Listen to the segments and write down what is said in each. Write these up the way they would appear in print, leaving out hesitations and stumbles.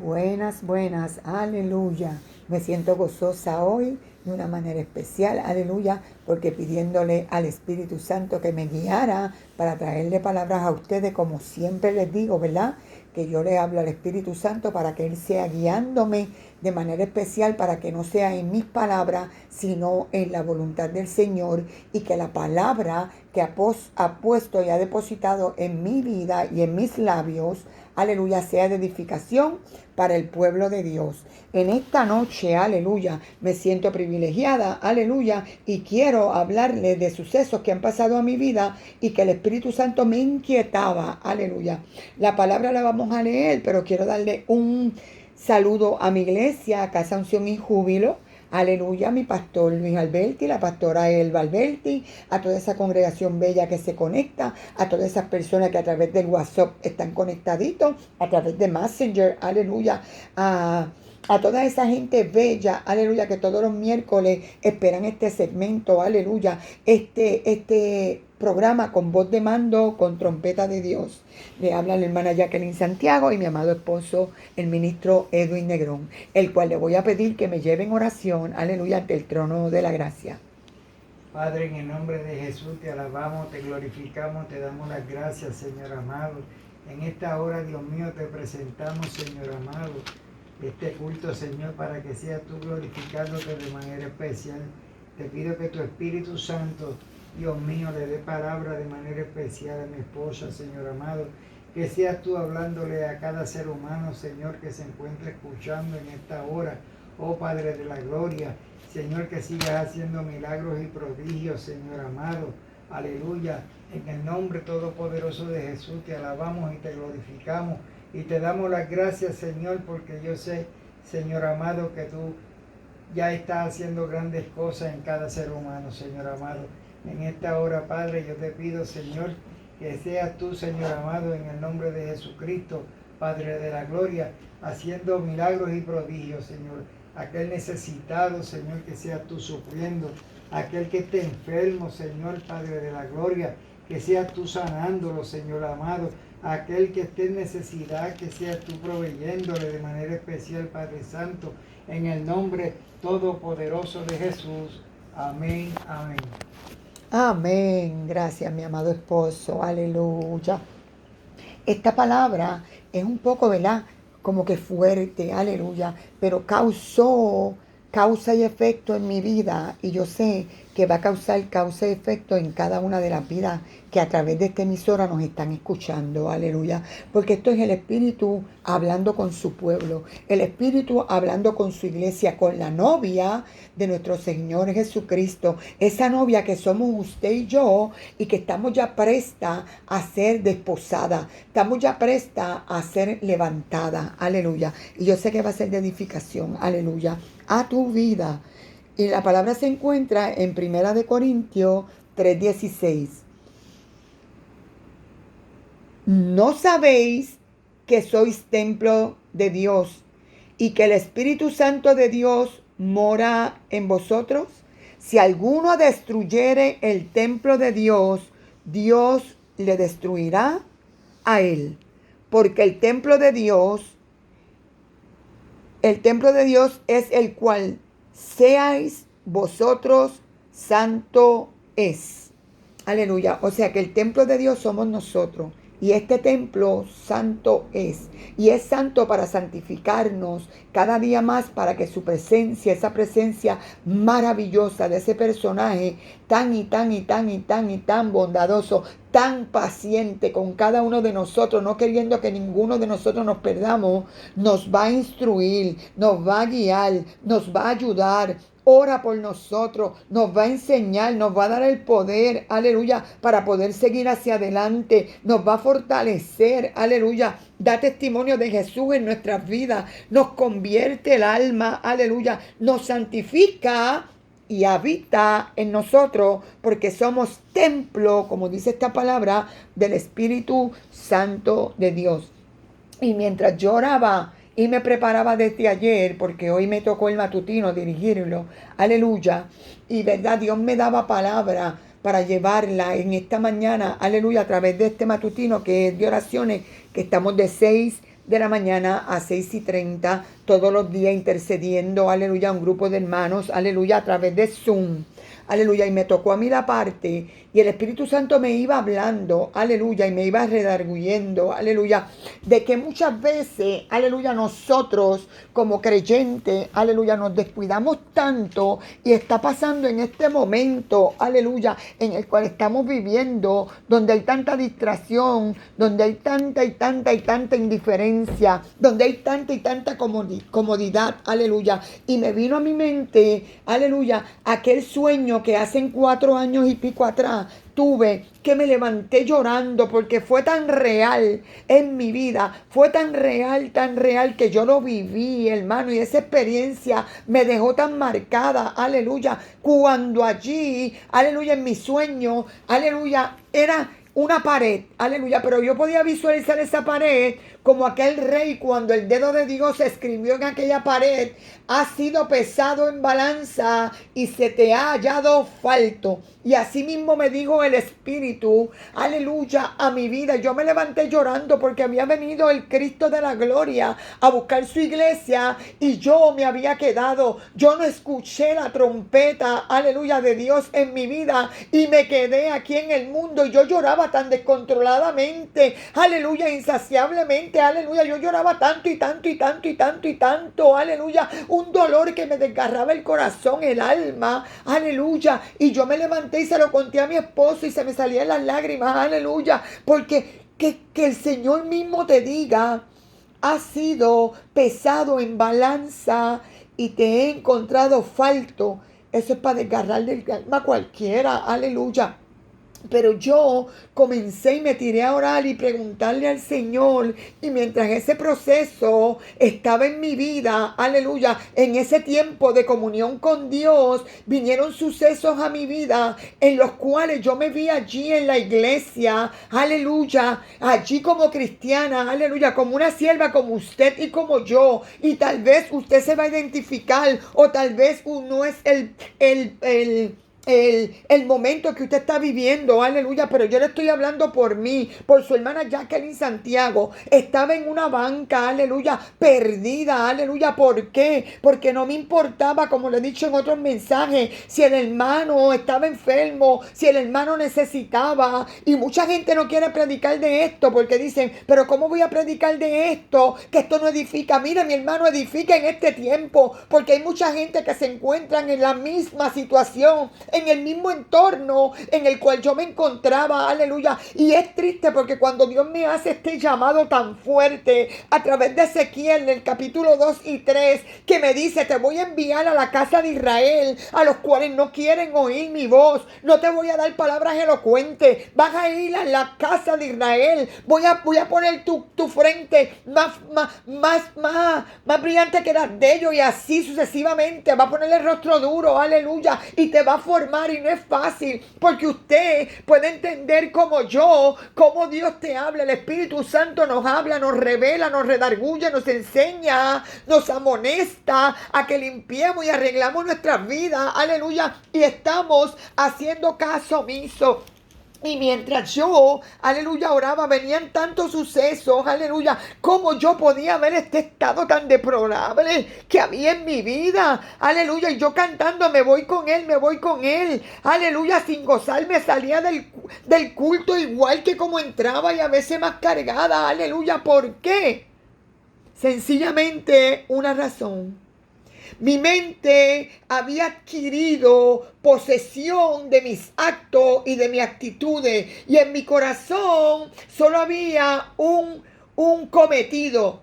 Buenas, buenas, aleluya. Me siento gozosa hoy de una manera especial, aleluya, porque pidiéndole al Espíritu Santo que me guiara para traerle palabras a ustedes, como siempre les digo, ¿verdad? Que yo le hablo al Espíritu Santo para que Él sea guiándome de manera especial, para que no sea en mis palabras, sino en la voluntad del Señor, y que la palabra que ha puesto y ha depositado en mi vida y en mis labios, aleluya, sea de edificación para el pueblo de Dios. En esta noche, aleluya, me siento privilegiada, aleluya, y quiero hablarles de sucesos que han pasado a mi vida y que el Espíritu Santo me inquietaba, aleluya. La palabra la vamos a leer, pero quiero darle un saludo a mi iglesia, a Casa Unción y Júbilo. Aleluya, mi pastor Luis Alberti, la pastora Elba Alberti, a toda esa congregación bella que se conecta, a todas esas personas que a través del WhatsApp están conectaditos, a través de Messenger, aleluya, a toda esa gente bella, aleluya, que todos los miércoles esperan este segmento, aleluya, este programa con voz de mando, con trompeta de Dios. Le habla la hermana Jacqueline Santiago y mi amado esposo, el ministro Edwin Negrón, el cual le voy a pedir que me lleve en oración, aleluya, ante el trono de la gracia. Padre, en el nombre de Jesús te alabamos, te glorificamos, te damos las gracias, Señor amado. En esta hora, Dios mío, te presentamos, Señor amado, este culto, Señor, para que seas tú glorificándote de manera especial. Te pido que tu Espíritu Santo, Dios mío, le dé palabra de manera especial a mi esposa, Señor amado. Que seas tú hablándole a cada ser humano, Señor, que se encuentre escuchando en esta hora. Oh Padre de la gloria, Señor, que sigas haciendo milagros y prodigios, Señor amado. Aleluya. En el nombre todopoderoso de Jesús te alabamos y te glorificamos y te damos las gracias, Señor, porque yo sé, Señor amado, que tú ya estás haciendo grandes cosas en cada ser humano, Señor amado. En esta hora, Padre, yo te pido, Señor, que seas tú, Señor amado, en el nombre de Jesucristo, Padre de la gloria, haciendo milagros y prodigios, Señor. Aquel necesitado, Señor, que seas tú supliendo. Aquel que esté enfermo, Señor, Padre de la gloria, que seas tú sanándolo, Señor amado. Aquel que esté en necesidad, que seas tú proveyéndole de manera especial, Padre Santo, en el nombre todopoderoso de Jesús. Amén, amén. Amén. Gracias, mi amado esposo. Aleluya. Esta palabra es un poco, ¿verdad? Como que fuerte, aleluya, pero causa y efecto en mi vida, y yo sé que va a causar causa y efecto en cada una de las vidas que a través de esta emisora nos están escuchando, aleluya, porque esto es el Espíritu hablando con su pueblo, el Espíritu hablando con su iglesia, con la novia de nuestro Señor Jesucristo, esa novia que somos usted y yo, y que estamos ya presta a ser desposada, estamos ya presta a ser levantada, aleluya, y yo sé que va a ser de edificación, aleluya, a tu vida. Y la palabra se encuentra en 1 Corintios 3:16. ¿No sabéis que sois templo de Dios y que el Espíritu Santo de Dios mora en vosotros? Si alguno destruyere el templo de Dios, Dios le destruirá a él. Porque el templo de Dios es el cual seáis vosotros, santo es. Aleluya. O sea que el templo de Dios somos nosotros. Y este templo santo es. Y es santo para santificarnos cada día más, para que su presencia, esa presencia maravillosa de ese personaje tan y tan y tan y tan y tan bondadoso, tan paciente con cada uno de nosotros, no queriendo que ninguno de nosotros nos perdamos, nos va a instruir, nos va a guiar, nos va a ayudar. Ora por nosotros, nos va a enseñar, nos va a dar el poder, aleluya, para poder seguir hacia adelante, nos va a fortalecer, aleluya, da testimonio de Jesús en nuestras vidas, nos convierte el alma, aleluya, nos santifica y habita en nosotros, porque somos templo, como dice esta palabra, del Espíritu Santo de Dios. Y mientras yo oraba y me preparaba desde ayer, porque hoy me tocó el matutino dirigirlo, aleluya, y verdad, Dios me daba palabra para llevarla en esta mañana, aleluya, a través de este matutino que es de oraciones, que estamos de 6 de la mañana a 6:30, todos los días intercediendo, aleluya, un grupo de hermanos, aleluya, a través de Zoom. Aleluya, y me tocó a mí la parte y el Espíritu Santo me iba hablando, aleluya, y me iba redarguyendo, aleluya, de que muchas veces, aleluya, nosotros como creyentes, aleluya, nos descuidamos tanto y está pasando en este momento, aleluya, en el cual estamos viviendo, donde hay tanta distracción, donde hay tanta indiferencia, donde hay tanta comodidad, aleluya, y me vino a mi mente, aleluya, aquel sueño que hace 4 años y pico atrás tuve, que me levanté llorando porque fue tan real en mi vida, fue tan real que yo lo viví, hermano, y esa experiencia me dejó tan marcada, aleluya, cuando allí, aleluya, en mi sueño, aleluya, era una pared, aleluya, pero yo podía visualizar esa pared como aquel rey cuando el dedo de Dios escribió en aquella pared: ha sido pesado en balanza y se te ha hallado falto. Y así mismo me dijo el Espíritu, aleluya, a mi vida. Yo me levanté llorando porque había venido el Cristo de la gloria a buscar su iglesia y yo me había quedado. Yo no escuché la trompeta, aleluya, de Dios en mi vida y me quedé aquí en el mundo y yo lloraba tan descontroladamente, aleluya, insaciablemente, aleluya. Yo lloraba tanto, aleluya, un dolor que me desgarraba el corazón, el alma, aleluya. Y yo me levanté y se lo conté a mi esposo y se me salían las lágrimas, aleluya, porque que el Señor mismo te diga: ha sido pesado en balanza y te he encontrado falto. Eso es para desgarrarle el alma a cualquiera, aleluya. Pero yo comencé y me tiré a orar y preguntarle al Señor. Y mientras ese proceso estaba en mi vida, aleluya, en ese tiempo de comunión con Dios, vinieron sucesos a mi vida en los cuales yo me vi allí en la iglesia, aleluya, allí como cristiana, aleluya, como una sierva como usted y como yo. Y tal vez usted se va a identificar o tal vez no es el momento que usted está viviendo, aleluya, pero yo le estoy hablando por mí, por su hermana Jacqueline Santiago. Estaba en una banca, aleluya, perdida, aleluya. ¿Por qué? Porque no me importaba, como le he dicho en otros mensajes, si el hermano estaba enfermo, si el hermano necesitaba. Y mucha gente no quiere predicar de esto porque dicen: pero ¿cómo voy a predicar de esto? Que esto no edifica. Mira, mi hermano, edifica en este tiempo, porque hay mucha gente que se encuentran en la misma situación, en el mismo entorno en el cual yo me encontraba, aleluya. Y es triste porque cuando Dios me hace este llamado tan fuerte a través de Ezequiel en el capítulo 2 y 3, que me dice: te voy a enviar a la casa de Israel, a los cuales no quieren oír mi voz, no te voy a dar palabras elocuentes, vas a ir a la casa de Israel, voy a poner tu frente más brillante que las de ellos, y así sucesivamente, va a ponerle el rostro duro, aleluya, y te va a formar. Y no es fácil, porque usted puede entender como yo, cómo Dios te habla. El Espíritu Santo nos habla, nos revela, nos redarguye, nos enseña, nos amonesta a que limpiemos y arreglamos nuestras vidas, aleluya, y estamos haciendo caso omiso. Y mientras yo, aleluya, oraba, venían tantos sucesos, aleluya, como yo podía ver este estado tan deplorable que había en mi vida, aleluya. Y yo cantando: me voy con él, aleluya, sin gozarme salía del culto igual que como entraba, y a veces más cargada, aleluya. ¿Por qué? Sencillamente una razón: mi mente había adquirido posesión de mis actos y de mis actitudes. Y en mi corazón solo había un cometido: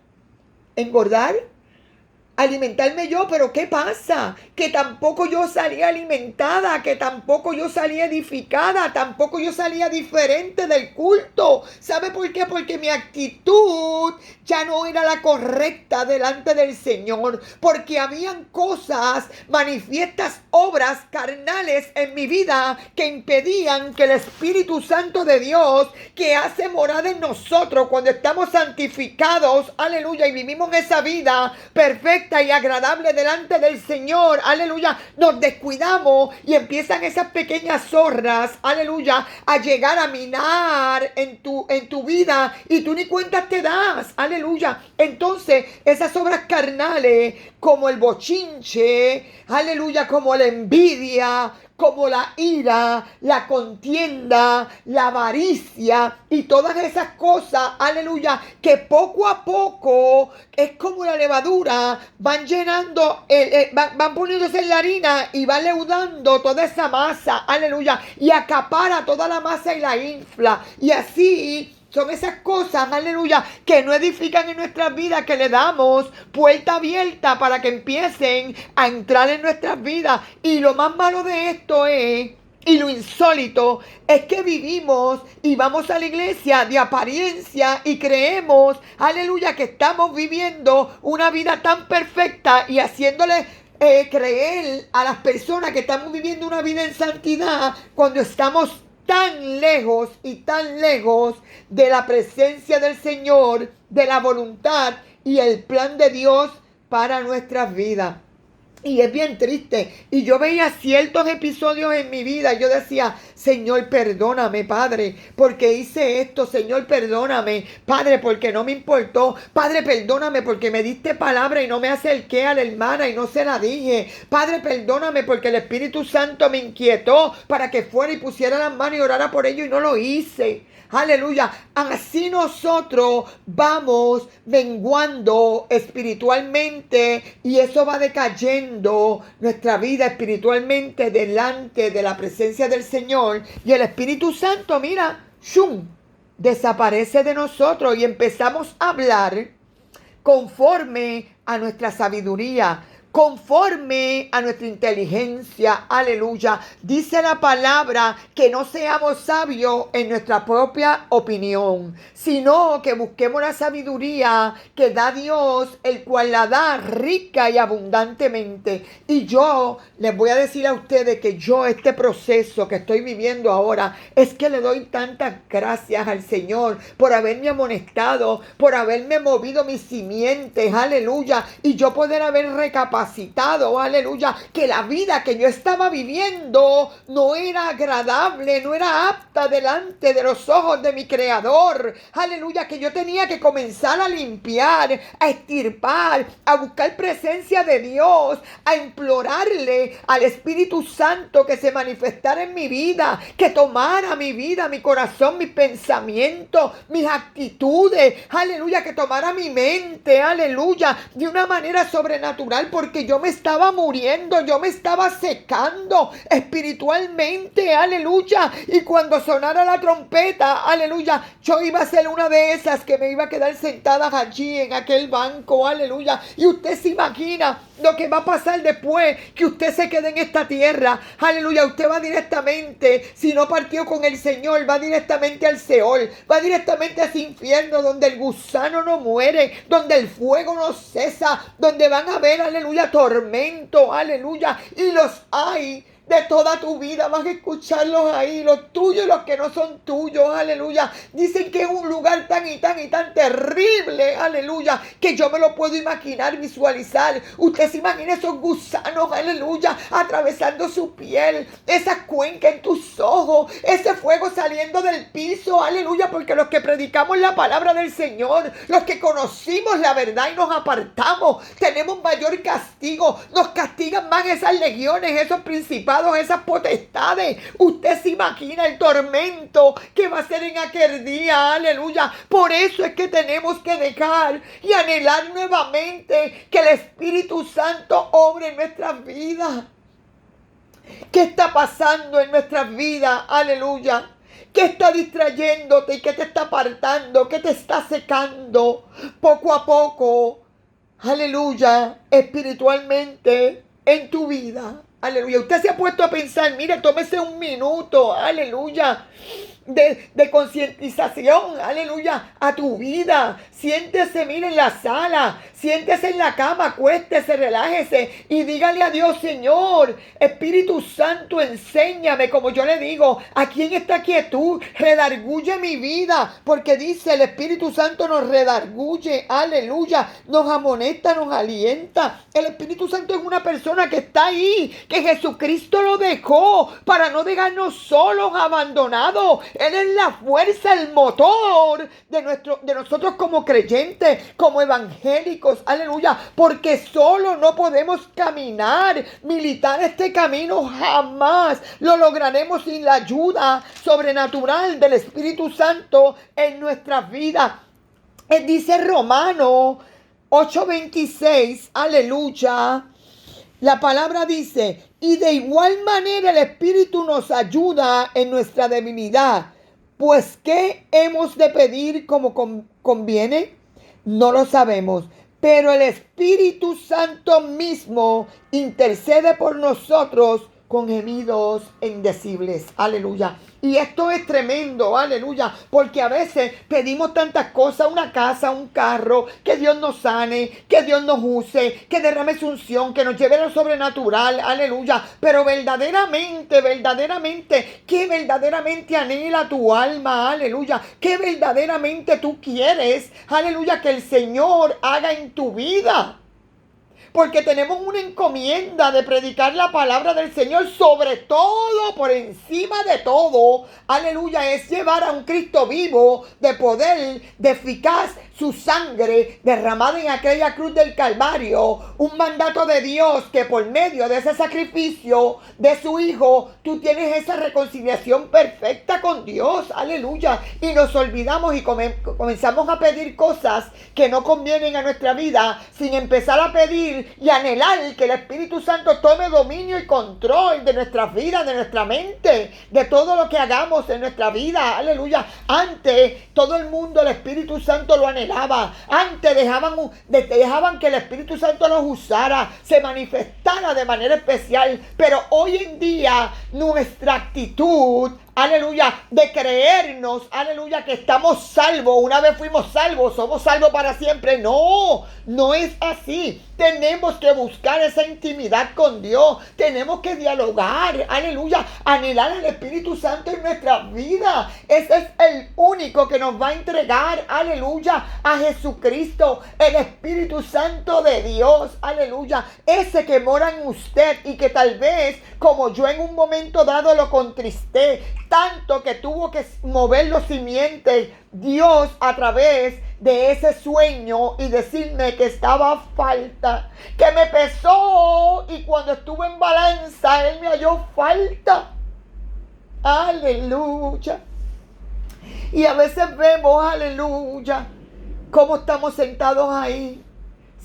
engordar, alimentarme yo. Pero ¿qué pasa? Que tampoco yo salía alimentada, que tampoco yo salía edificada, tampoco yo salía diferente del culto. ¿Sabe por qué? Porque mi actitud ya no era la correcta delante del Señor, porque habían cosas, manifiestas obras carnales en mi vida que impedían que el Espíritu Santo de Dios, que hace morada en nosotros cuando estamos santificados, aleluya, y vivimos esa vida perfecta, perfecta y agradable delante del Señor, aleluya, nos descuidamos y empiezan esas pequeñas zorras, aleluya, a llegar a minar en tu vida y tú ni cuenta te das, aleluya. Entonces, esas obras carnales como el bochinche, aleluya, como la envidia, como la ira, la contienda, la avaricia y todas esas cosas, aleluya, que poco a poco es como la levadura, van llenando, van poniéndose en la harina y van leudando toda esa masa, aleluya, y acapara toda la masa y la infla, y así son esas cosas, aleluya, que no edifican en nuestras vidas, que le damos puerta abierta para que empiecen a entrar en nuestras vidas. Y lo más malo de esto es, y lo insólito, es que vivimos y vamos a la iglesia de apariencia y creemos, aleluya, que estamos viviendo una vida tan perfecta y haciéndole creer a las personas que estamos viviendo una vida en santidad cuando estamos tan lejos y tan lejos de la presencia del Señor, de la voluntad y el plan de Dios para nuestras vidas. Y es bien triste. Y yo veía ciertos episodios en mi vida. Yo decía, Señor, perdóname, Padre, porque hice esto. Señor, perdóname, Padre, porque no me importó. Padre, perdóname porque me diste palabra y no me acerqué a la hermana y no se la dije. Padre, perdóname porque el Espíritu Santo me inquietó para que fuera y pusiera las manos y orara por ello y no lo hice. Aleluya. Así nosotros vamos menguando espiritualmente y eso va decayendo nuestra vida espiritualmente delante de la presencia del Señor. Y el Espíritu Santo, mira, ¡shum!, desaparece de nosotros y empezamos a hablar conforme a nuestra sabiduría, conforme a nuestra inteligencia, aleluya. Dice la palabra que no seamos sabios en nuestra propia opinión, sino que busquemos la sabiduría que da Dios, el cual la da rica y abundantemente. Y yo les voy a decir a ustedes que yo este proceso que estoy viviendo ahora es que le doy tantas gracias al Señor por haberme amonestado, por haberme movido mis simientes, aleluya, y yo poder haber recapacitado, aleluya, que la vida que yo estaba viviendo no era agradable, no era apta delante de los ojos de mi Creador, aleluya, que yo tenía que comenzar a limpiar, a extirpar, a buscar presencia de Dios, a implorarle al Espíritu Santo que se manifestara en mi vida, que tomara mi vida, mi corazón, mis pensamientos, mis actitudes, aleluya, que tomara mi mente, aleluya, de una manera sobrenatural, porque yo me estaba muriendo, yo me estaba secando espiritualmente, aleluya, y cuando sonara la trompeta, aleluya, yo iba a ser una de esas que me iba a quedar sentada allí en aquel banco, aleluya, y usted se imagina lo que va a pasar después que usted se quede en esta tierra, aleluya. Usted va directamente, si no partió con el Señor, va directamente al Seol, va directamente a ese infierno donde el gusano no muere, donde el fuego no cesa, donde van a ver, aleluya, tormento, aleluya, y los hay de toda tu vida, vas a escucharlos ahí, los tuyos y los que no son tuyos, aleluya. Dicen que es un lugar tan y tan y tan terrible, aleluya, que yo me lo puedo imaginar, visualizar. Usted se imagina esos gusanos, aleluya, atravesando su piel, esa cuenca en tus ojos, ese fuego saliendo del piso, aleluya, porque los que predicamos la palabra del Señor, los que conocimos la verdad y nos apartamos, tenemos mayor castigo, nos castigan más esas legiones, esos principados, esas potestades. Usted se imagina el tormento que va a ser en aquel día, aleluya. Por eso es que tenemos que dejar y anhelar nuevamente que el Espíritu Santo obre en nuestras vidas. ¿Qué está pasando en nuestras vidas? Aleluya. ¿Qué está distrayéndote y qué te está apartando? ¿Qué te está secando poco a poco? Aleluya, espiritualmente en tu vida. Aleluya. Usted se ha puesto a pensar, mire, tómese un minuto, aleluya, de concientización, aleluya, a tu vida. Siéntese, mire, en la sala, siéntese en la cama, acuéstese, relájese y dígale a Dios: Señor, Espíritu Santo, enséñame, como yo le digo, aquí en esta quietud, redarguye mi vida, porque dice el Espíritu Santo nos redarguye, aleluya, nos amonesta, nos alienta. El Espíritu Santo es una persona que está ahí, que Jesucristo lo dejó para no dejarnos solos, abandonados. Él es la fuerza, el motor de nosotros como creyentes, como evangélicos, aleluya, porque solo no podemos caminar, militar este camino, jamás lo lograremos sin la ayuda sobrenatural del Espíritu Santo en nuestras vidas. Dice Romanos 8:26, aleluya. La palabra dice: y de igual manera el Espíritu nos ayuda en nuestra debilidad. Pues, ¿qué hemos de pedir como conviene? No lo sabemos. Pero el Espíritu Santo mismo intercede por nosotros con gemidos indecibles. Aleluya. Y esto es tremendo, aleluya, porque a veces pedimos tantas cosas: una casa, un carro, que Dios nos sane, que Dios nos use, que derrame su unción, que nos lleve a lo sobrenatural, aleluya. Pero verdaderamente, que verdaderamente anhela tu alma, aleluya, que verdaderamente tú quieres, aleluya, que el Señor haga en tu vida. Porque tenemos una encomienda de predicar la palabra del Señor, sobre todo, por encima de todo, aleluya, es llevar a un Cristo vivo, de poder, de eficaz, su sangre derramada en aquella cruz del Calvario, un mandato de Dios que por medio de ese sacrificio de su Hijo, tú tienes esa reconciliación perfecta con Dios, aleluya, y nos olvidamos y comenzamos a pedir cosas que no convienen a nuestra vida, sin empezar a pedir y anhelar que el Espíritu Santo tome dominio y control de nuestras vidas, de nuestra mente, de todo lo que hagamos en nuestra vida, aleluya. Antes todo el mundo el Espíritu Santo lo anhelaba. Antes dejaban que el Espíritu Santo los usara, se manifestara de manera especial. Pero hoy en día nuestra actitud, aleluya, de creernos, aleluya, que estamos salvos, una vez fuimos salvos, somos salvos para siempre. No es así. Tenemos que buscar esa intimidad con Dios. Tenemos que dialogar, aleluya, anhelar al Espíritu Santo en nuestra vida. Ese es el único que nos va a entregar, aleluya, a Jesucristo, el Espíritu Santo de Dios, aleluya. Ese que mora en usted y que tal vez, como yo en un momento dado lo contristé, tanto que tuvo que mover los simientes, Dios a través de ese sueño, y decirme que estaba a falta, que me pesó, y cuando estuve en balanza, Él me halló falta. Aleluya. Y a veces vemos, aleluya, cómo estamos sentados ahí,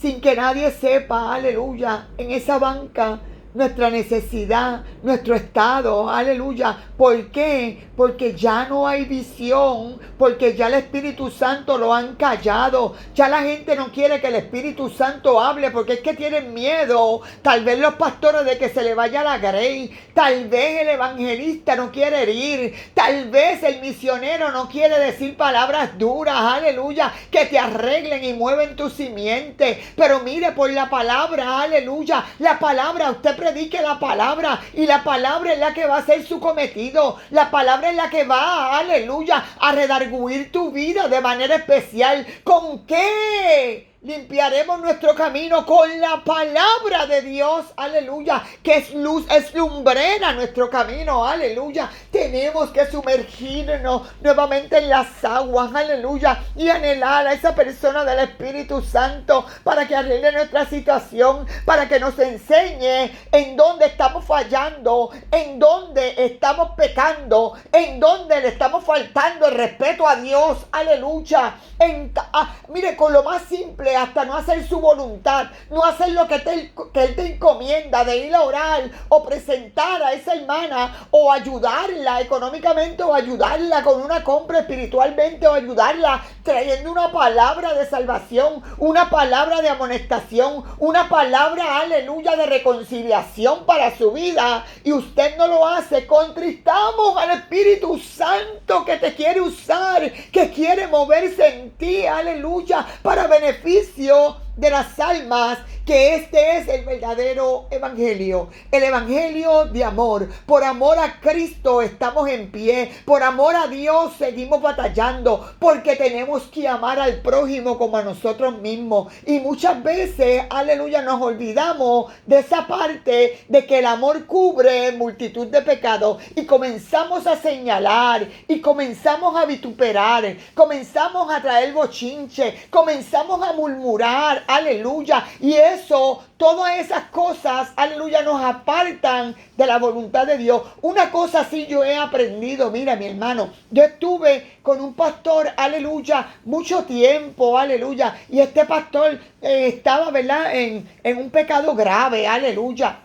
sin que nadie sepa, aleluya, en esa banca, nuestra necesidad, nuestro estado, aleluya. ¿Por qué? Porque ya no hay visión, porque ya el Espíritu Santo lo han callado. Ya la gente no quiere que el Espíritu Santo hable, porque es que tienen miedo. Tal vez los pastores de que se le vaya la grey, tal vez el evangelista no quiere herir, tal vez el misionero no quiere decir palabras duras, aleluya, que te arreglen y mueven tu simiente. Pero mire, por la palabra, aleluya, la palabra, usted predique la palabra, y la palabra es la que va a ser su cometido. La palabra es la que va, aleluya, a redarguir tu vida de manera especial. ¿Con qué limpiaremos nuestro camino? Con la palabra de Dios, aleluya, que es luz, es lumbrera nuestro camino, aleluya. Tenemos que sumergirnos nuevamente en las aguas, aleluya, y anhelar a esa persona del Espíritu Santo para que arregle nuestra situación, para que nos enseñe en dónde estamos fallando, en dónde estamos pecando, en dónde le estamos faltando el respeto a Dios, aleluya. Mire, con lo más simple, hasta no hacer su voluntad, no hacer lo que Él te encomienda, de ir a orar o presentar a esa hermana o ayudarla ayudarla económicamente o ayudarla con una compra espiritualmente o ayudarla trayendo una palabra de salvación, una palabra de amonestación, una palabra, aleluya, de reconciliación para su vida, y usted no lo hace, contristamos al Espíritu Santo que te quiere usar, que quiere moverse en ti, aleluya, para beneficio de las almas, que este es el verdadero evangelio, el evangelio de amor. Por amor a Cristo estamos en pie, por amor a Dios seguimos batallando, porque tenemos que amar al prójimo como a nosotros mismos. Y muchas veces, aleluya, nos olvidamos de esa parte de que el amor cubre multitud de pecados, y comenzamos a señalar, y comenzamos a vituperar, comenzamos a traer bochinche, comenzamos a murmurar, aleluya, y eso, todas esas cosas, aleluya, nos apartan de la voluntad de Dios. Una cosa sí yo he aprendido, mira mi hermano, yo estuve con un pastor, aleluya, mucho tiempo, aleluya, y este pastor estaba, ¿verdad?, en un pecado grave, aleluya.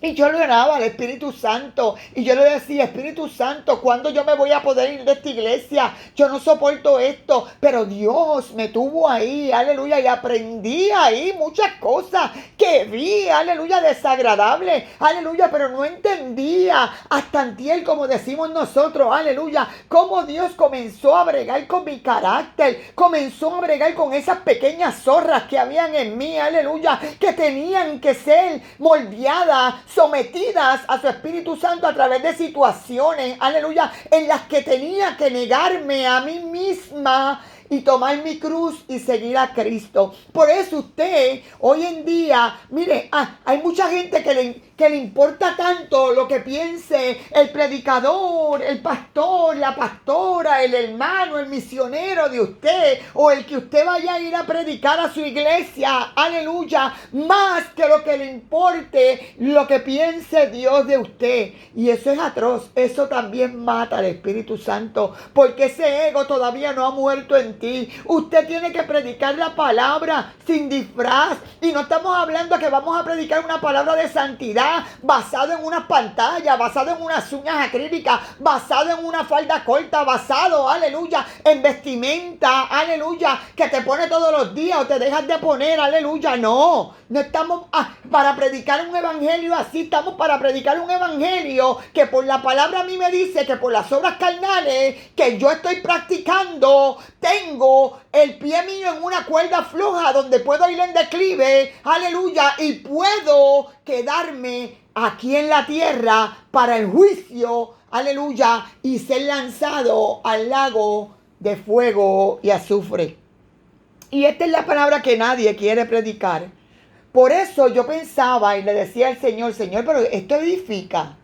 Y yo le oraba al Espíritu Santo, y yo le decía: Espíritu Santo, ¿cuándo yo me voy a poder ir de esta iglesia? Yo no soporto esto. Pero Dios me tuvo ahí, aleluya, y aprendí ahí muchas cosas que vi, aleluya, desagradables, aleluya, pero no entendía hasta antier, como decimos nosotros, aleluya, cómo Dios comenzó a bregar con mi carácter, comenzó a bregar con esas pequeñas zorras que habían en mí, aleluya, que tenían que ser moldeadas, sometidas a su Espíritu Santo a través de situaciones, aleluya, en las que tenía que negarme a mí misma y tomar mi cruz y seguir a Cristo. Por eso usted hoy en día, mire, hay mucha gente que le importa tanto lo que piense el predicador, el pastor, la pastora, el hermano, el misionero de usted, o el que usted vaya a ir a predicar a su iglesia, aleluya, más que lo que le importe lo que piense Dios de usted. Y eso es atroz, eso también mata al Espíritu Santo, porque ese ego todavía no ha muerto en ti. Usted tiene que predicar la palabra sin disfraz, y no estamos hablando que vamos a predicar una palabra de santidad basado en una pantalla, basado en unas uñas acrílicas, basado en una falda corta, basado, aleluya, en vestimenta, aleluya, que te pone todos los días o te dejas de poner, aleluya. No estamos para predicar un evangelio así, estamos para predicar un evangelio que por la palabra a mí me dice que por las obras carnales que yo estoy practicando, tengo el pie mío en una cuerda floja donde puedo ir en declive, aleluya, y puedo quedarme aquí en la tierra para el juicio, aleluya, y ser lanzado al lago de fuego y azufre. Y esta es la palabra que nadie quiere predicar. Por eso yo pensaba y le decía al Señor: Señor, pero esto edifica.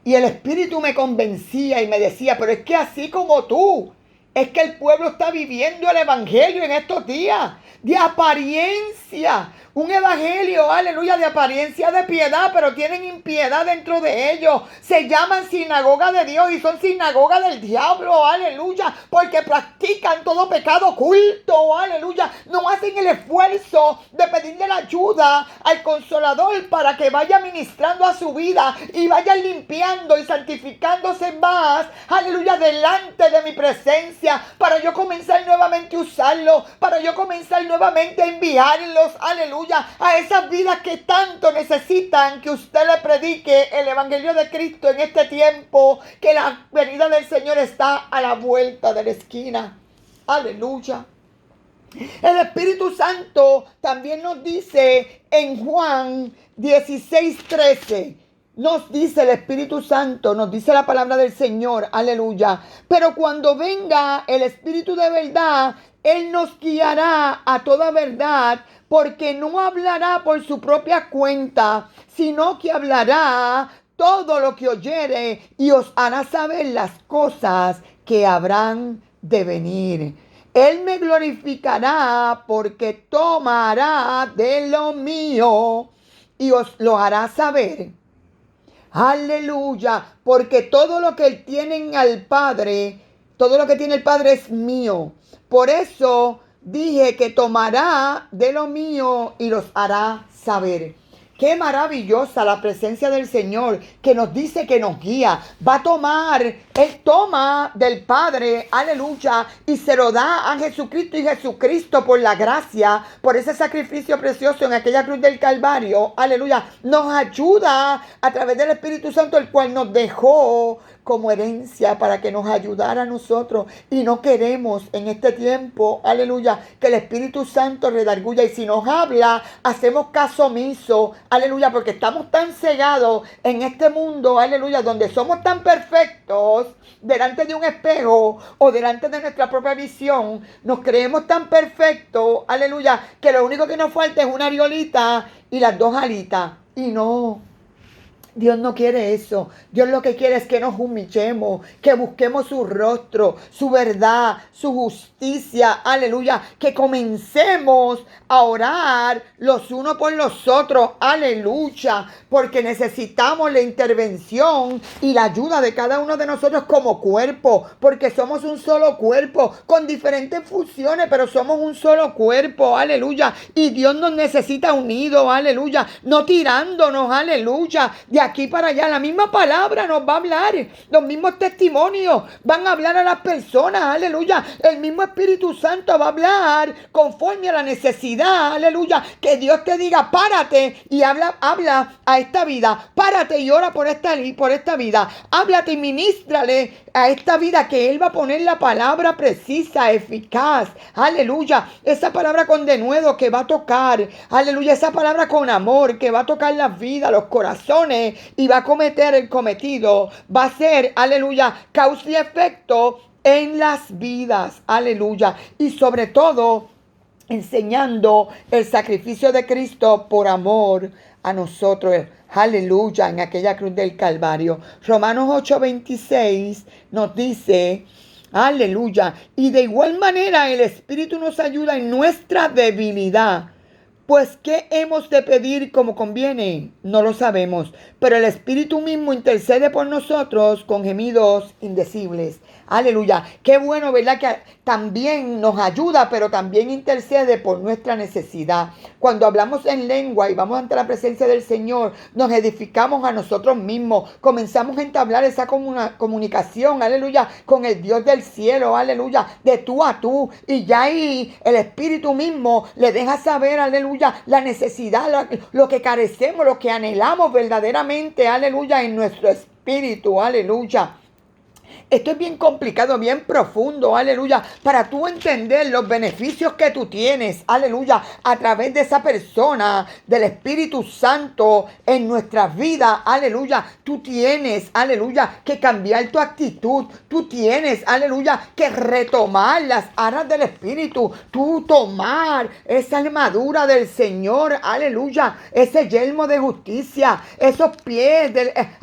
Y el Espíritu me convencía y me decía: pero es que así como tú, es que el pueblo está viviendo el evangelio en estos días, de apariencia. Un evangelio, aleluya, de apariencia de piedad, pero tienen impiedad dentro de ellos. Se llaman sinagoga de Dios y son sinagoga del diablo, aleluya, porque practican todo pecado oculto, aleluya. No hacen el esfuerzo de pedirle la ayuda al Consolador para que vaya ministrando a su vida y vaya limpiando y santificándose más, aleluya, delante de mi presencia, para yo comenzar nuevamente a usarlo, para yo comenzar nuevamente a enviarlos, aleluya, a esas vidas que tanto necesitan que usted le predique el evangelio de Cristo en este tiempo, que la venida del Señor está a la vuelta de la esquina. Aleluya. El Espíritu Santo también nos dice en Juan 16:13, nos dice el Espíritu Santo, nos dice la palabra del Señor, aleluya: pero cuando venga el Espíritu de verdad, Él nos guiará a toda verdad, porque no hablará por su propia cuenta, sino que hablará todo lo que oyere y os hará saber las cosas que habrán de venir. Él me glorificará, porque tomará de lo mío y os lo hará saber. Aleluya, porque todo lo que él tiene al Padre, todo lo que tiene el Padre es mío. Por eso dije que tomará de lo mío y los hará saber. Qué maravillosa la presencia del Señor, que nos dice que nos guía. Va a tomar, Él toma del Padre, aleluya, y se lo da a Jesucristo, y Jesucristo, por la gracia, por ese sacrificio precioso en aquella cruz del Calvario, aleluya, nos ayuda a través del Espíritu Santo, el cual nos dejó como herencia para que nos ayudara a nosotros. Y no queremos en este tiempo, aleluya, que el Espíritu Santo redarguya. Y si nos habla, hacemos caso omiso, aleluya, porque estamos tan cegados en este mundo, aleluya, donde somos tan perfectos delante de un espejo o delante de nuestra propia visión. Nos creemos tan perfectos, aleluya, que lo único que nos falta es una ariolita y las dos alitas. Y no, Dios no quiere eso. Dios lo que quiere es que nos humillemos, que busquemos su rostro, su verdad, su justicia, aleluya, que comencemos a orar los unos por los otros, aleluya, porque necesitamos la intervención y la ayuda de cada uno de nosotros como cuerpo, porque somos un solo cuerpo con diferentes funciones, pero somos un solo cuerpo, aleluya, y Dios nos necesita unidos, aleluya, no tirándonos, aleluya, de aquí para allá. La misma palabra nos va a hablar, los mismos testimonios van a hablar a las personas, aleluya, el mismo Espíritu Santo va a hablar conforme a la necesidad, aleluya, que Dios te diga, párate y habla a esta vida, párate y ora por esta vida, háblate y ministrale a esta vida, que Él va a poner la palabra precisa, eficaz, aleluya, esa palabra con denuedo que va a tocar, aleluya, esa palabra con amor que va a tocar las vidas, los corazones, y va a cometer el cometido, va a ser, aleluya, causa y efecto en las vidas, aleluya, y sobre todo enseñando el sacrificio de Cristo por amor a nosotros, aleluya, en aquella cruz del Calvario. Romanos 8:26 nos dice, aleluya, y de igual manera el Espíritu nos ayuda en nuestra debilidad. Pues, ¿qué hemos de pedir como conviene? No lo sabemos, pero el Espíritu mismo intercede por nosotros con gemidos indecibles. Aleluya. Qué bueno, ¿verdad? Que también nos ayuda, pero también intercede por nuestra necesidad. Cuando hablamos en lengua y vamos ante la presencia del Señor, nos edificamos a nosotros mismos. Comenzamos a entablar esa comunicación, aleluya, con el Dios del cielo, aleluya, de tú a tú. Y ya ahí el Espíritu mismo le deja saber, aleluya, la necesidad, lo que carecemos, lo que anhelamos verdaderamente, aleluya, en nuestro espíritu, aleluya. Esto es bien complicado, bien profundo, aleluya, para tú entender los beneficios que tú tienes, aleluya, a través de esa persona, del Espíritu Santo en nuestras vidas, aleluya. Tú tienes, aleluya, que cambiar tu actitud, tú tienes, aleluya, que retomar las arras del Espíritu, tú tomar esa armadura del Señor, aleluya, ese yelmo de justicia, esos pies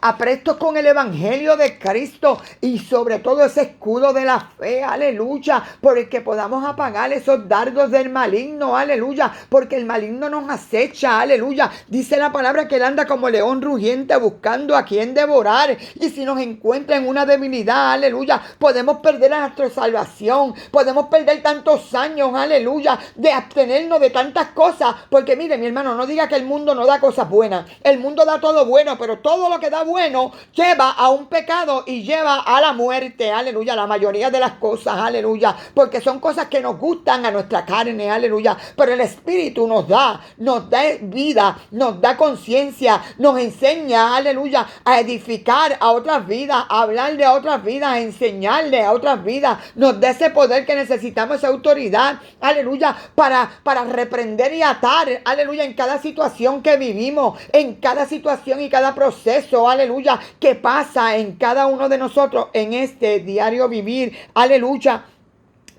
aprestos con el Evangelio de Cristo, y sobre todo ese escudo de la fe, aleluya, por el que podamos apagar esos dardos del maligno, aleluya, porque el maligno nos acecha, aleluya. Dice la palabra que él anda como león rugiente buscando a quien devorar, y si nos encuentra en una debilidad, aleluya, podemos perder a nuestra salvación, podemos perder tantos años, aleluya, de abstenernos de tantas cosas, porque mire, mi hermano, no diga que el mundo no da cosas buenas, el mundo da todo bueno, pero todo lo que da bueno lleva a un pecado y lleva a la muerte, aleluya, la mayoría de las cosas, aleluya, porque son cosas que nos gustan a nuestra carne, aleluya, pero el Espíritu nos da vida, nos da conciencia, nos enseña, aleluya, a edificar a otras vidas, a hablarle a otras vidas, a enseñarle a otras vidas, nos da ese poder que necesitamos, esa autoridad, aleluya, para reprender y atar, aleluya, en cada situación que vivimos, en cada situación y cada proceso, aleluya, que pasa en cada uno de nosotros en este diario vivir, aleluya,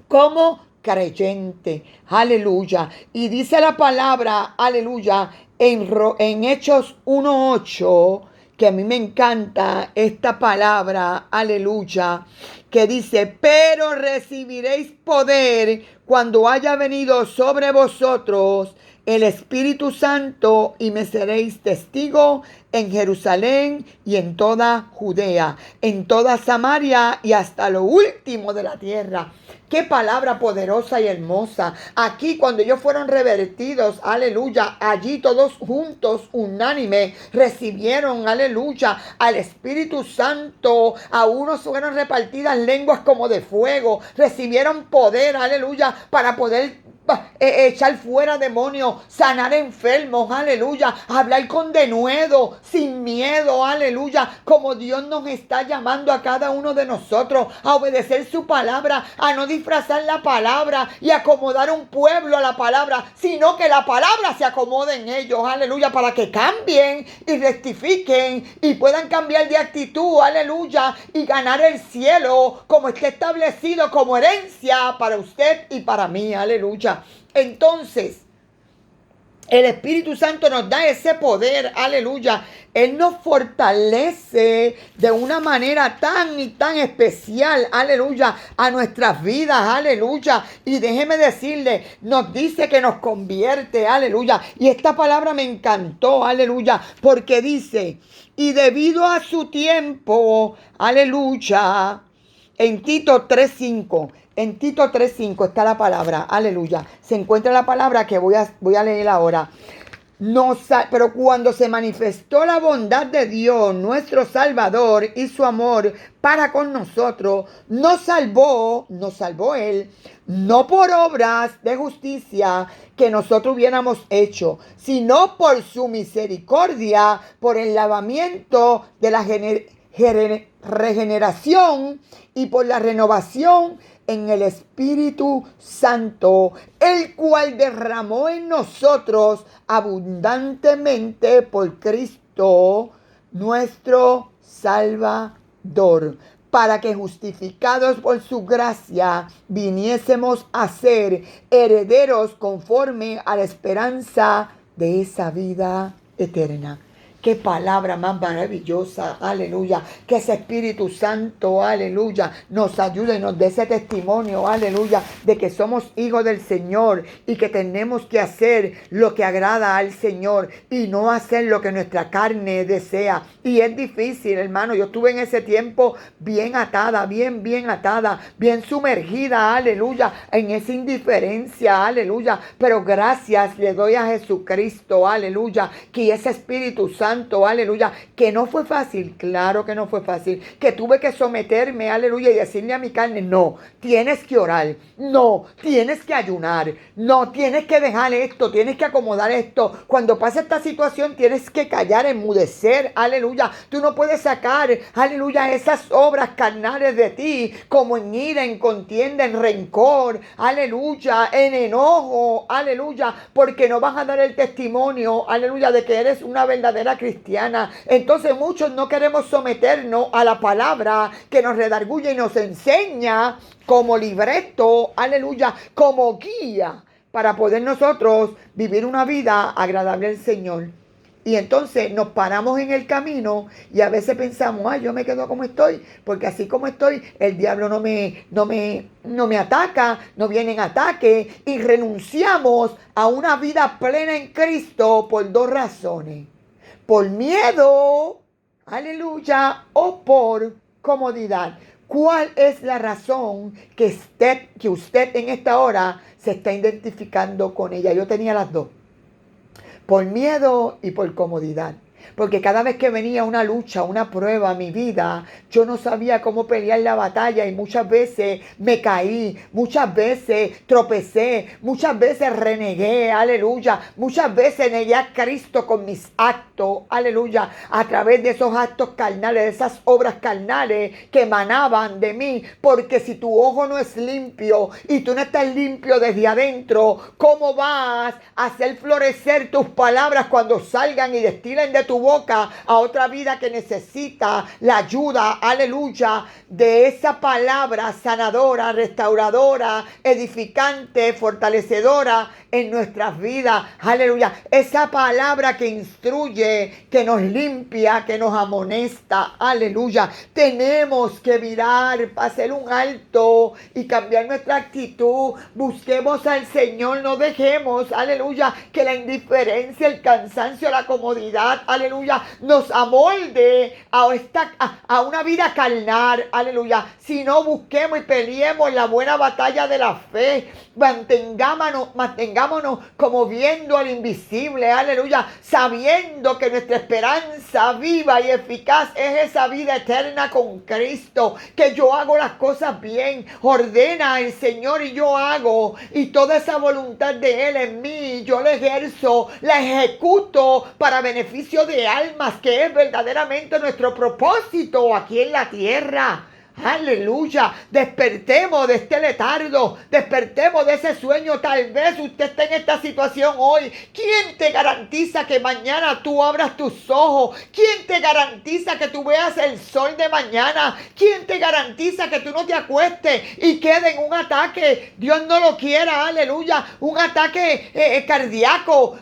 como creyente, aleluya. Y dice la palabra, aleluya, en Hechos 1:8, que a mí me encanta esta palabra, aleluya, que dice, pero recibiréis poder cuando haya venido sobre vosotros el Espíritu Santo y me seréis testigo en Jerusalén y en toda Judea, en toda Samaria y hasta lo último de la tierra. Qué palabra poderosa y hermosa. Aquí cuando ellos fueron revertidos, aleluya, allí todos juntos, unánime, recibieron, aleluya, al Espíritu Santo. A unos fueron repartidas lenguas como de fuego. Recibieron poder, aleluya, para poder echar fuera demonios, sanar enfermos, aleluya, hablar con denuedo, sin miedo, aleluya, como Dios nos está llamando a cada uno de nosotros a obedecer su palabra, a no disfrazar la palabra y acomodar un pueblo a la palabra, sino que la palabra se acomode en ellos, aleluya, para que cambien y rectifiquen y puedan cambiar de actitud, aleluya, y ganar el cielo como está establecido como herencia para usted y para mí, aleluya. Entonces, el Espíritu Santo nos da ese poder, aleluya. Él nos fortalece de una manera tan y tan especial, aleluya, a nuestras vidas, aleluya. Y déjeme decirle, nos dice que nos convierte, aleluya. Y esta palabra me encantó, aleluya, porque dice, y debido a su tiempo, aleluya, en Tito 3:5. En Tito 3:5 está la palabra, aleluya. Se encuentra la palabra que voy a leer ahora. Pero cuando se manifestó la bondad de Dios, nuestro Salvador, y su amor para con nosotros, nos salvó Él, no por obras de justicia que nosotros hubiéramos hecho, sino por su misericordia, por el lavamiento de la regeneración y por la renovación en el Espíritu Santo, el cual derramó en nosotros abundantemente por Cristo, nuestro Salvador, para que justificados por su gracia viniésemos a ser herederos conforme a la esperanza de esa vida eterna. Qué palabra más maravillosa, aleluya. Que ese Espíritu Santo, aleluya, nos ayude y nos dé ese testimonio, aleluya, de que somos hijos del Señor y que tenemos que hacer lo que agrada al Señor y no hacer lo que nuestra carne desea. Y es difícil, hermano. Yo estuve en ese tiempo bien atada, bien atada, bien sumergida, aleluya, en esa indiferencia, aleluya. Pero gracias le doy a Jesucristo, aleluya, que ese Espíritu Santo, aleluya, que no fue fácil, claro que no fue fácil, que tuve que someterme, aleluya, y decirle a mi carne, no, tienes que orar, no, tienes que ayunar, no, tienes que dejar esto, tienes que acomodar esto, cuando pasa esta situación tienes que callar, enmudecer, aleluya, tú no puedes sacar, aleluya, esas obras carnales de ti, como en ira, en contienda, en rencor, aleluya, en enojo, aleluya, porque no vas a dar el testimonio, aleluya, de que eres una verdadera cristiana. Entonces muchos no queremos someternos a la palabra que nos redarguye y nos enseña como libreto, aleluya, como guía para poder nosotros vivir una vida agradable al Señor. Y entonces nos paramos en el camino y a veces pensamos, yo me quedo como estoy, porque así como estoy, el diablo no me ataca, no viene en ataque, y renunciamos a una vida plena en Cristo por dos razones. Por miedo, aleluya, o por comodidad. ¿Cuál es la razón que usted en esta hora se está identificando con ella? Yo tenía las dos. Por miedo y por comodidad. Porque cada vez que venía una lucha, una prueba a mi vida, yo no sabía cómo pelear la batalla y muchas veces me caí, muchas veces tropecé, muchas veces renegué, aleluya. Muchas veces negué a Cristo con mis actos, aleluya, a través de esos actos carnales, de esas obras carnales que emanaban de mí. Porque si tu ojo no es limpio y tú no estás limpio desde adentro, ¿cómo vas a hacer florecer tus palabras cuando salgan y destilen de tu tu boca a otra vida que necesita la ayuda, aleluya, de esa palabra sanadora, restauradora, edificante, fortalecedora en nuestras vidas, aleluya. Esa palabra que instruye, que nos limpia, que nos amonesta, aleluya. Tenemos que mirar, hacer un alto y cambiar nuestra actitud. Busquemos al Señor, no dejemos, aleluya, que la indiferencia, el cansancio, la comodidad, aleluya, nos amolde a una vida carnal, aleluya. Si no, busquemos y peleemos la buena batalla de la fe. Mantengámonos como viendo al invisible, aleluya, sabiendo que nuestra esperanza viva y eficaz es esa vida eterna con Cristo, que yo hago las cosas bien, ordena el Señor y yo hago, y toda esa voluntad de Él en mí, yo la ejerzo, la ejecuto para beneficio de almas, que es verdaderamente nuestro propósito aquí en la tierra. Aleluya, despertemos de este letargo, despertemos de ese sueño. Tal vez usted esté en esta situación hoy. ¿Quién te garantiza que mañana tú abras tus ojos? ¿Quién te garantiza que tú veas el sol de mañana? ¿Quién te garantiza que tú no te acuestes y quede en un ataque? Dios no lo quiera, aleluya, un ataque cardíaco,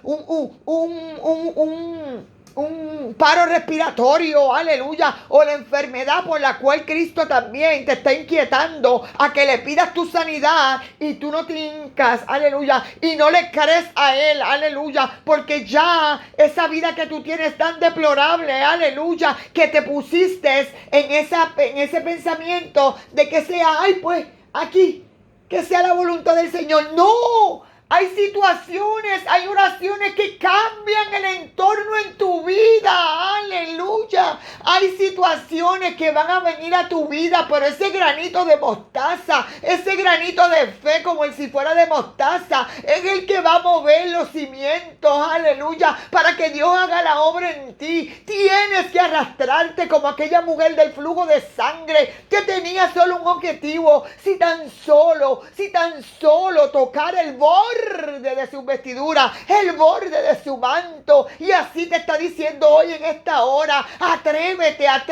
un paro respiratorio, aleluya, o la enfermedad por la cual Cristo también te está inquietando a que le pidas tu sanidad y tú no te hincas, aleluya, y no le crees a Él, aleluya, porque ya esa vida que tú tienes tan deplorable, aleluya, que te pusiste en ese pensamiento de que sea, ay, pues, aquí, que sea la voluntad del Señor. ¡No! Hay situaciones, hay oraciones que cambian el entorno en tu vida. Aleluya. Hay situaciones que van a venir a tu vida, pero ese granito de mostaza, ese granito de fe como si fuera de mostaza, es el que va a mover los cimientos. Aleluya. Para que Dios haga la obra en ti. Tienes que arrastrarte como aquella mujer del flujo de sangre que tenía solo un objetivo. Si tan solo tocar el borde de su vestidura, el borde de su manto. Y así te está diciendo hoy en esta hora: atrévete a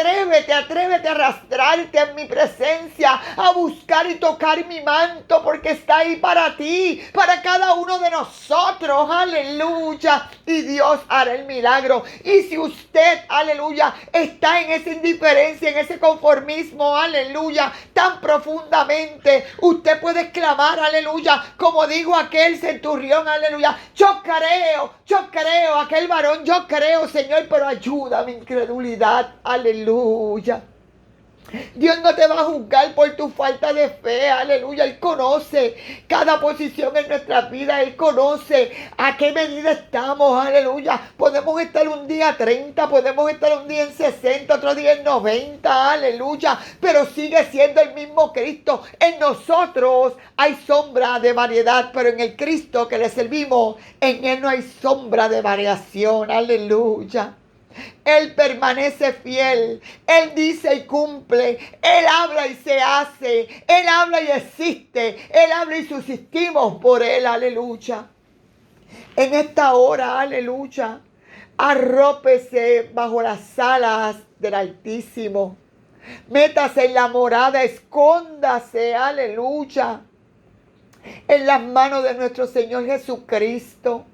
arrastrarte en mi presencia, a buscar y tocar mi manto, porque está ahí para ti, para cada uno de nosotros. Aleluya. Y Dios hará el milagro. Y si usted, aleluya, está en esa indiferencia, en ese conformismo, aleluya, tan profundamente, usted puede exclamar, aleluya, como dijo aquel centurión, aleluya: yo creo, aquel varón, yo creo, Señor, pero ayuda a mi incredulidad. Aleluya. Dios no te va a juzgar por tu falta de fe, aleluya. Él conoce cada posición en nuestra vida. Él conoce a qué medida estamos, aleluya. Podemos estar un día 30, podemos estar un día en 60, otro día en 90, aleluya. Pero sigue siendo el mismo Cristo. En nosotros hay sombra de variedad, pero en el Cristo que le servimos, en Él no hay sombra de variación, aleluya. Él permanece fiel, Él dice y cumple, Él habla y se hace, Él habla y existe, Él habla y subsistimos por Él, aleluya. En esta hora, aleluya, arrópese bajo las alas del Altísimo, métase en la morada, escóndase, aleluya, en las manos de nuestro Señor Jesucristo.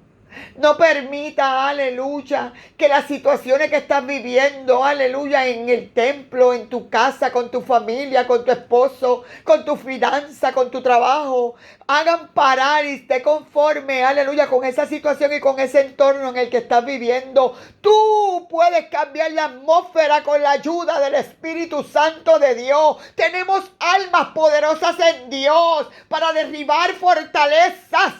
No permita, aleluya, que las situaciones que estás viviendo, aleluya, en el templo, en tu casa, con tu familia, con tu esposo, con tu finanza, con tu trabajo, hagan parar y esté conforme, aleluya, con esa situación y con ese entorno en el que estás viviendo. Tú puedes cambiar la atmósfera con la ayuda del Espíritu Santo de Dios. Tenemos almas poderosas en Dios para derribar fortalezas.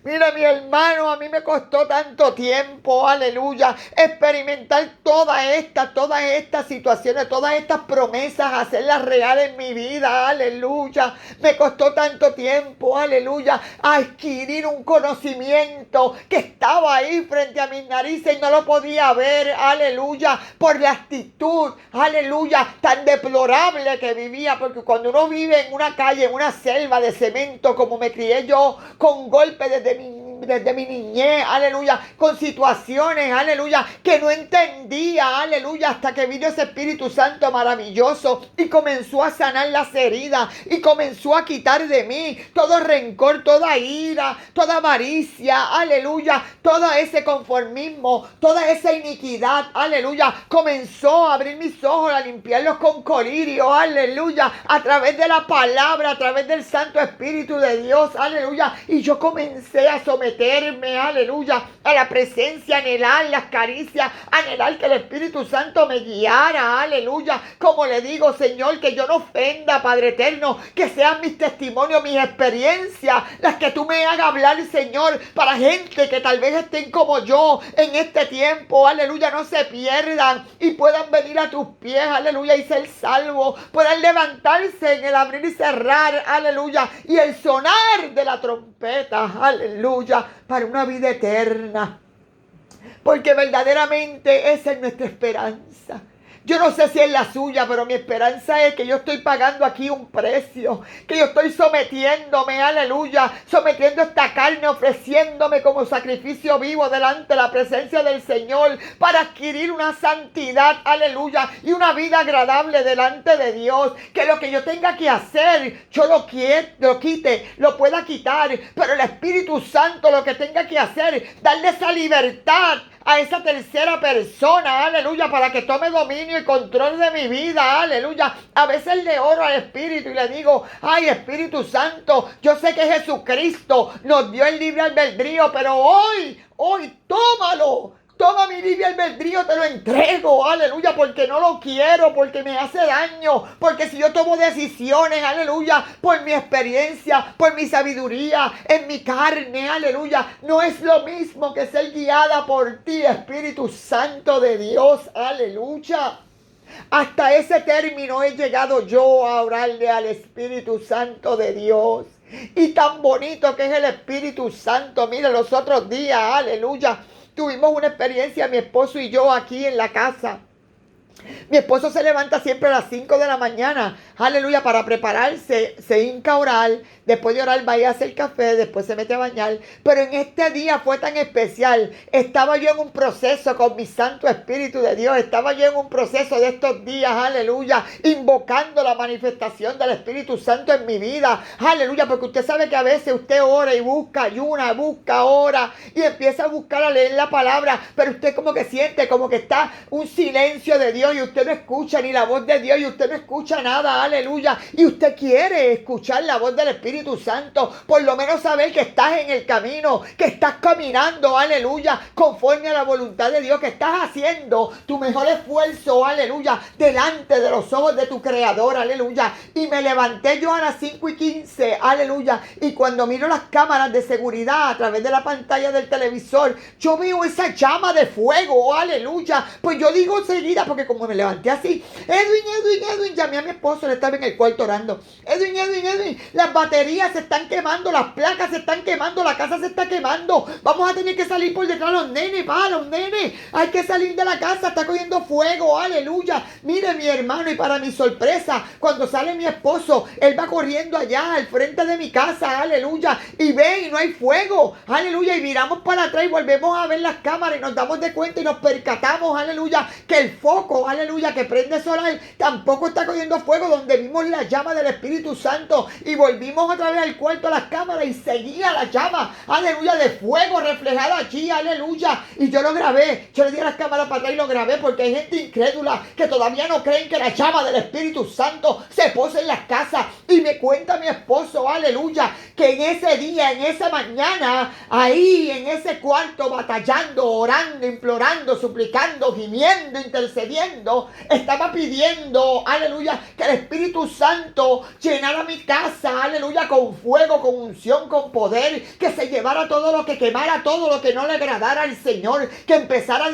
Mira, mi hermano, a mí me costó tanto tiempo, aleluya, experimentar todas estas situaciones, todas estas promesas, hacerlas reales en mi vida, aleluya. Me costó tanto tiempo, aleluya, adquirir un conocimiento que estaba ahí frente a mis narices y no lo podía ver, aleluya, por la actitud, aleluya, tan deplorable que vivía. Porque cuando uno vive en una calle, en una selva de cemento, como me crié yo, con golpes desde mi desde mi niñez, aleluya, con situaciones, aleluya, que no entendía, aleluya, hasta que vino ese Espíritu Santo maravilloso y comenzó a sanar las heridas y comenzó a quitar de mí todo rencor, toda ira, toda avaricia, aleluya, todo ese conformismo, toda esa iniquidad, aleluya, comenzó a abrir mis ojos, a limpiarlos con colirio, aleluya, a través de la palabra, a través del Santo Espíritu de Dios, aleluya, y yo comencé a someterme, aleluya, a la presencia, anhelar las caricias, anhelar que el Espíritu Santo me guiara, aleluya, como le digo, Señor, que yo no ofenda, Padre eterno, que sean mis testimonios, mis experiencias, las que tú me hagas hablar, Señor, para gente que tal vez estén como yo en este tiempo, aleluya, no se pierdan y puedan venir a tus pies, aleluya, y ser salvos, puedan levantarse en el abrir y cerrar, aleluya, y el sonar de la trompeta, aleluya, para una vida eterna, porque verdaderamente esa es nuestra esperanza. Yo no sé si es la suya, pero mi esperanza es que yo estoy pagando aquí un precio, que yo estoy sometiéndome, aleluya, sometiendo esta carne, ofreciéndome como sacrificio vivo delante de la presencia del Señor para adquirir una santidad, aleluya, y una vida agradable delante de Dios. Que lo que yo tenga que hacer, yo lo quite, lo pueda quitar, pero el Espíritu Santo lo que tenga que hacer, darle esa libertad a esa tercera persona, aleluya, para que tome dominio y control de mi vida, aleluya. A veces le oro al Espíritu y le digo, ay, Espíritu Santo, yo sé que Jesucristo nos dio el libre albedrío, pero hoy, tómalo. Toma mi libre albedrío, te lo entrego, aleluya, porque no lo quiero, porque me hace daño, porque si yo tomo decisiones, aleluya, por mi experiencia, por mi sabiduría, en mi carne, aleluya, no es lo mismo que ser guiada por ti, Espíritu Santo de Dios, aleluya. Hasta ese término he llegado yo a orarle al Espíritu Santo de Dios. Y tan bonito que es el Espíritu Santo, mire, los otros días, aleluya, tuvimos una experiencia, mi esposo y yo, aquí en la casa. Mi esposo se levanta siempre a las 5 de la mañana, aleluya, para prepararse, se hinca a orar, después de orar va a ir a hacer café, después se mete a bañar, pero en este día fue tan especial, estaba yo en un proceso con mi Santo Espíritu de Dios, estaba yo en un proceso de estos días, aleluya, invocando la manifestación del Espíritu Santo en mi vida, aleluya, porque usted sabe que a veces usted ora y busca, ayuna, busca, ora, y empieza a buscar, a leer la palabra, pero usted como que siente, como que está un silencio de Dios, y usted no escucha ni la voz de Dios y usted no escucha nada, aleluya, y usted quiere escuchar la voz del Espíritu Santo, por lo menos saber que estás en el camino, que estás caminando, aleluya, conforme a la voluntad de Dios, que estás haciendo tu mejor esfuerzo, aleluya, delante de los ojos de tu Creador, aleluya, y me levanté yo a las 5:15, aleluya, y cuando miro las cámaras de seguridad a través de la pantalla del televisor, yo veo esa llama de fuego, aleluya, pues yo digo enseguida, porque como me levanté así, Edwin, llamé a mi esposo, él estaba en el cuarto orando, Edwin, las baterías se están quemando, las placas se están quemando, la casa se está quemando, vamos a tener que salir por detrás los nenes, hay que salir de la casa, está cogiendo fuego, aleluya. Mire mi hermano, y para mi sorpresa, cuando sale mi esposo, él va corriendo allá al frente de mi casa, aleluya, y ve y no hay fuego, aleluya, y miramos para atrás y volvemos a ver las cámaras y nos damos de cuenta y nos percatamos, aleluya, que el foco, aleluya, que prende solar, tampoco está cogiendo fuego, donde vimos la llama del Espíritu Santo, y volvimos otra vez al cuarto a las cámaras y seguía la llama, aleluya, de fuego reflejada allí, aleluya, y yo lo grabé, yo le di a las cámaras para atrás y lo grabé, porque hay gente incrédula que todavía no creen que la llama del Espíritu Santo se posa en las casas, y me cuenta mi esposo, aleluya, que en ese día, en esa mañana, ahí en ese cuarto, batallando, orando, implorando, suplicando, gimiendo, intercediendo, estaba pidiendo, aleluya, que el Espíritu Santo llenara mi casa, aleluya, con fuego, con unción, con poder, que se llevara todo lo que quemara, todo lo que no le agradara al Señor, que empezara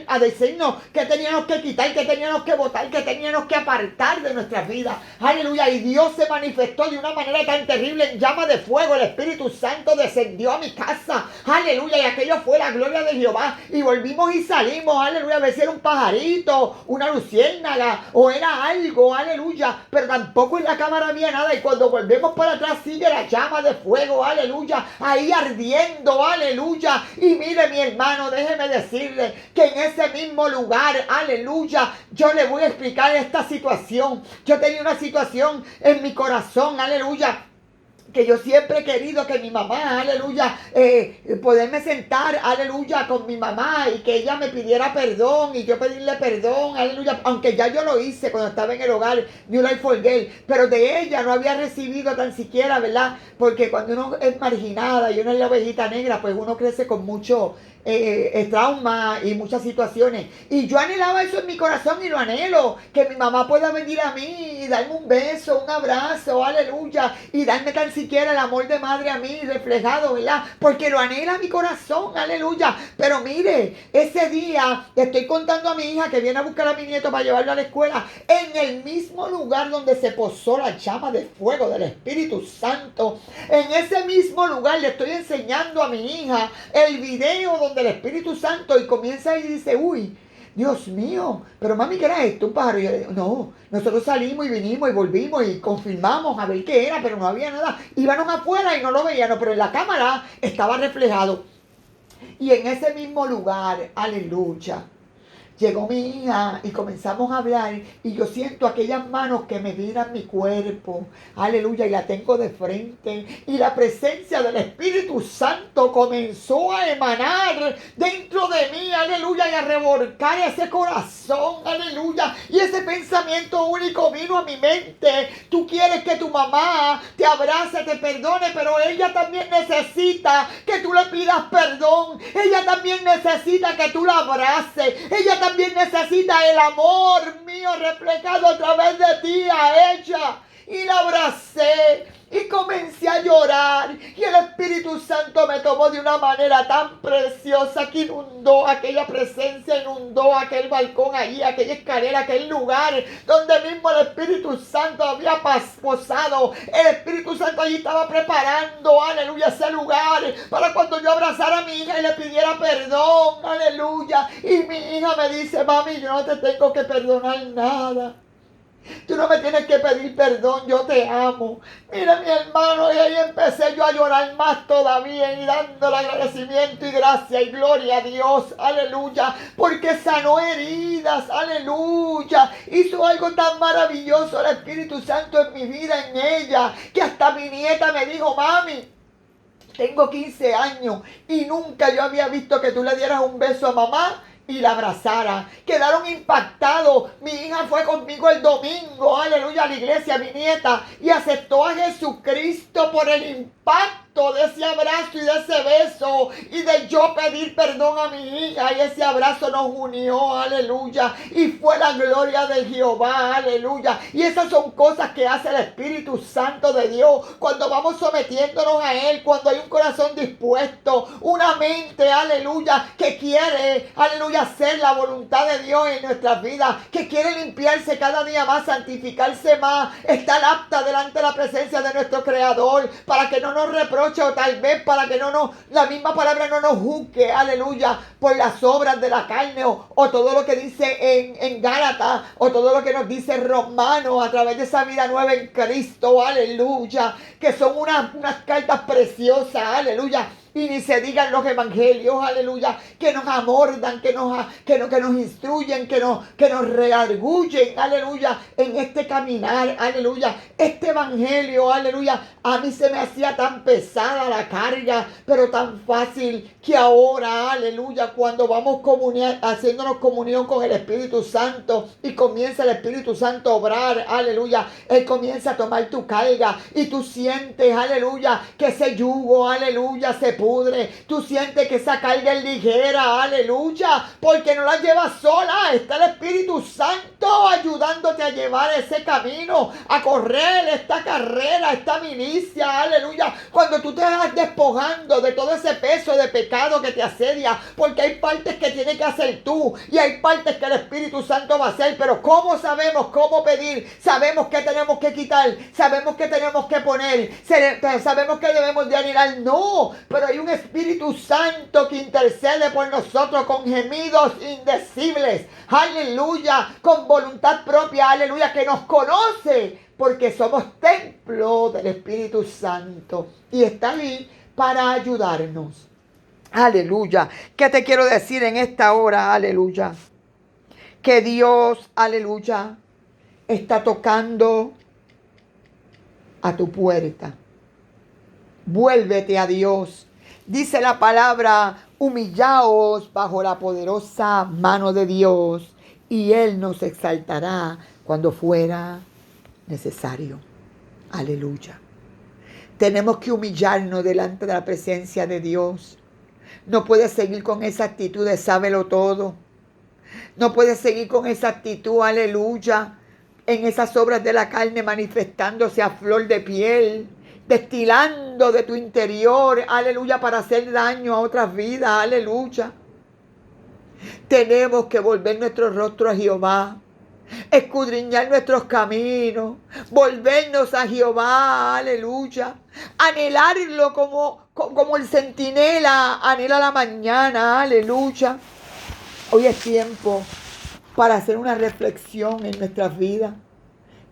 a decirnos que teníamos que quitar, que teníamos que botar, que teníamos que apartar de nuestras vidas, aleluya, y Dios se manifestó manifestó de una manera tan terrible en llama de fuego. El Espíritu Santo descendió a mi casa, aleluya, y aquello fue la gloria de Jehová. Y volvimos y salimos, aleluya, a ver si era un pajarito, una luciérnaga o era algo, aleluya, pero tampoco en la cámara había nada. Y cuando volvemos para atrás sigue la llama de fuego, aleluya, ahí ardiendo, aleluya. Y mire, mi hermano, déjeme decirle que en ese mismo lugar, aleluya, yo le voy a explicar esta situación. Yo tenía una situación en mi corazón, aleluya, que yo siempre he querido que mi mamá, aleluya, poderme sentar, aleluya, con mi mamá y que ella me pidiera perdón y yo pedirle perdón, aleluya, aunque ya yo lo hice cuando estaba en el hogar New Life for Girls, pero de ella no había recibido tan siquiera, ¿verdad? Porque cuando uno es marginada y uno es la ovejita negra, pues uno crece con mucho trauma y muchas situaciones. Y yo anhelaba eso en mi corazón y lo anhelo, que mi mamá pueda venir a mí y darme un beso, un abrazo, aleluya, y darme tan siquiera el amor de madre a mí reflejado, ¿verdad? Porque lo anhela mi corazón, aleluya. Pero mire, ese día le estoy contando a mi hija que viene a buscar a mi nieto para llevarlo a la escuela, en el mismo lugar donde se posó la llama de fuego del Espíritu Santo, en ese mismo lugar le estoy enseñando a mi hija el video donde el Espíritu Santo, y comienza y dice, uy, Dios mío, pero mami, ¿qué era esto? Un pájaro. Y yo le digo, no, nosotros salimos y vinimos y volvimos y confirmamos a ver qué era, pero no había nada. Íbamos afuera y no lo veíamos, pero en la cámara estaba reflejado. Y en ese mismo lugar, aleluya, llegó mi hija y comenzamos a hablar y yo siento aquellas manos que me miran mi cuerpo, aleluya, y la tengo de frente y la presencia del Espíritu Santo comenzó a emanar dentro de mí, aleluya, y a revolcar ese corazón, aleluya, y ese pensamiento único vino a mi mente. Tú quieres que tu mamá te abrace, te perdone, pero ella también necesita que tú le pidas perdón, ella también necesita que tú la abraces, ella también necesita el amor mío reflejado a través de ti a ella. Y la abracé y comencé a llorar y el Espíritu Santo me tomó de una manera tan preciosa que inundó aquella presencia, inundó aquel balcón allí, aquella escalera, aquel lugar donde mismo el Espíritu Santo había posado. El Espíritu Santo allí estaba preparando, aleluya, ese lugar para cuando yo abrazara a mi hija y le pidiera perdón, aleluya. Y mi hija me dice, mami, yo no te tengo que perdonar nada. Tú no me tienes que pedir perdón, yo te amo. Mira, mi hermano, y ahí empecé yo a llorar más todavía y dándole agradecimiento y gracia y gloria a Dios, aleluya, porque sanó heridas, aleluya, hizo algo tan maravilloso el Espíritu Santo en mi vida, en ella, que hasta mi nieta me dijo, mami, tengo 15 años y nunca yo había visto que tú le dieras un beso a mamá y la abrazara. Quedaron impactados. Mi hija fue conmigo el domingo, aleluya, a la iglesia, mi nieta, y aceptó a Jesucristo por el impacto de ese abrazo y de ese beso y de yo pedir perdón a mi hija, y ese abrazo nos unió, aleluya, y fue la gloria de Jehová, aleluya. Y esas son cosas que hace el Espíritu Santo de Dios cuando vamos sometiéndonos a Él, cuando hay un corazón dispuesto, una mente, aleluya, que quiere, aleluya, hacer la voluntad de Dios en nuestras vidas, que quiere limpiarse cada día más, santificarse más, estar apta delante de la presencia de nuestro Creador, para que no nos reproche, o tal vez para que la misma palabra no nos juzgue, aleluya, por las obras de la carne, o todo lo que dice en Gálatas, o todo lo que nos dice Romanos, a través de esa vida nueva en Cristo, aleluya, que son unas cartas preciosas, aleluya. Y ni se digan los evangelios, aleluya, que nos amordan, que nos instruyen, que nos reargullen, aleluya, en este caminar, aleluya. Este evangelio, aleluya, a mí se me hacía tan pesada la carga, pero tan fácil, que ahora, aleluya, cuando vamos haciéndonos comunión con el Espíritu Santo y comienza el Espíritu Santo a obrar, aleluya, Él comienza a tomar tu carga y tú sientes, aleluya, que ese yugo, aleluya, se pudre. Tú sientes que esa carga es ligera, aleluya, porque no la llevas sola. Está el Espíritu Santo ayudándote a llevar ese camino, a correr esta carrera, esta milicia, aleluya. Cuando tú te vas despojando de todo ese peso de pecado que te asedia, porque hay partes que tienes que hacer tú y hay partes que el Espíritu Santo va a hacer, pero ¿cómo sabemos cómo pedir? Sabemos que tenemos que quitar, sabemos que tenemos que poner, sabemos que debemos de anhelar, no, pero hay un Espíritu Santo que intercede por nosotros con gemidos indecibles, aleluya, con voluntad propia, aleluya, que nos conoce, porque somos templo del Espíritu Santo y está ahí para ayudarnos. Aleluya. ¿Qué te quiero decir en esta hora? Aleluya. Que Dios, aleluya, está tocando a tu puerta. Vuélvete a Dios. Dice la palabra, humillaos bajo la poderosa mano de Dios y Él nos exaltará cuando fuera necesario. Aleluya. Tenemos que humillarnos delante de la presencia de Dios. No puedes seguir con esa actitud de sábelo todo. No puedes seguir con esa actitud, aleluya, en esas obras de la carne manifestándose a flor de piel, destilando de tu interior, aleluya, para hacer daño a otras vidas, aleluya. Tenemos que volver nuestro rostro a Jehová, escudriñar nuestros caminos, volvernos a Jehová, aleluya, anhelarlo como el centinela anhela la mañana, aleluya. Hoy es tiempo para hacer una reflexión en nuestras vidas.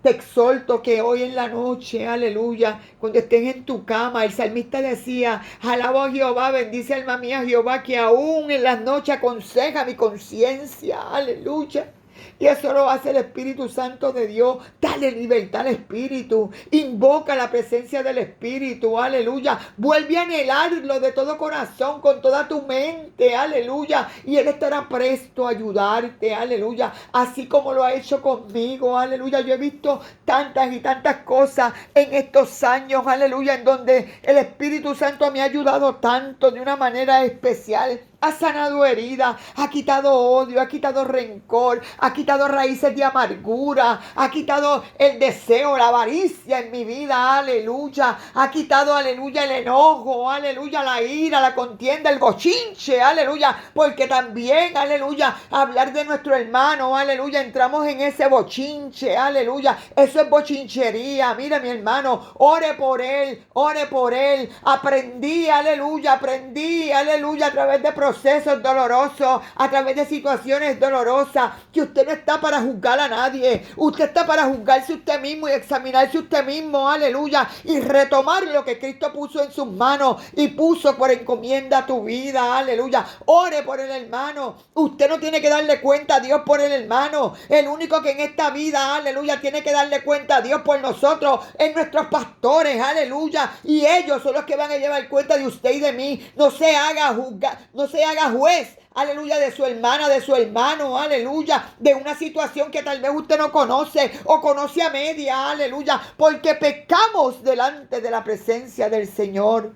Te exhorto que hoy en la noche, aleluya, cuando estés en tu cama, el salmista decía, alabo a Jehová, bendice alma mía Jehová, que aún en las noches aconseja mi conciencia, aleluya. Y eso lo hace el Espíritu Santo de Dios. Dale libertad al Espíritu. Invoca la presencia del Espíritu. Aleluya. Vuelve a anhelarlo de todo corazón, con toda tu mente. Aleluya. Y Él estará presto a ayudarte. Aleluya. Así como lo ha hecho conmigo. Aleluya. Yo he visto tantas y tantas cosas en estos años. Aleluya. En donde el Espíritu Santo me ha ayudado tanto de una manera especial. Ha sanado heridas, ha quitado odio, ha quitado rencor, ha quitado raíces de amargura, ha quitado el deseo, la avaricia en mi vida, aleluya. Ha quitado, aleluya, el enojo, aleluya, la ira, la contienda, el bochinche, aleluya. Porque también, aleluya, hablar de nuestro hermano, aleluya, entramos en ese bochinche, aleluya. Eso es bochinchería. Mira, mi hermano, ore por él, ore por él. Aprendí, aleluya, a través de procesos dolorosos, a través de situaciones dolorosas, que usted no está para juzgar a nadie. Usted está para juzgarse usted mismo y examinarse usted mismo, aleluya, y retomar lo que Cristo puso en sus manos y puso por encomienda a tu vida, aleluya. Ore por el hermano. Usted no tiene que darle cuenta a Dios por el hermano. El único que en esta vida, aleluya, tiene que darle cuenta a Dios por nosotros es nuestros pastores, aleluya, y ellos son los que van a llevar cuenta de usted y de mí. No se haga juzgar, no se haga juez, aleluya, de su hermana, de su hermano, aleluya, de una situación que tal vez usted no conoce o conoce a media, aleluya, porque pecamos delante de la presencia del Señor.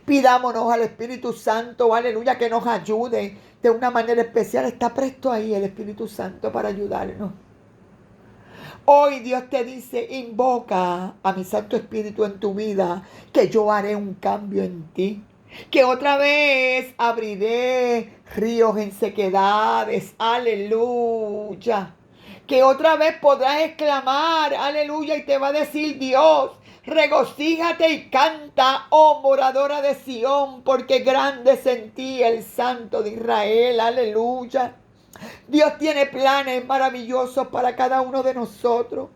Pidámonos al Espíritu Santo, aleluya, que nos ayude de una manera especial. Está presto ahí el Espíritu Santo para ayudarnos. Hoy Dios te dice, invoca a mi Santo Espíritu en tu vida, que yo haré un cambio en ti. Que otra vez abriré ríos en sequedades, aleluya. Que otra vez podrás exclamar, aleluya, y te va a decir Dios, regocíjate y canta, oh moradora de Sión, porque grande es en ti el Santo de Israel, aleluya. Dios tiene planes maravillosos para cada uno de nosotros.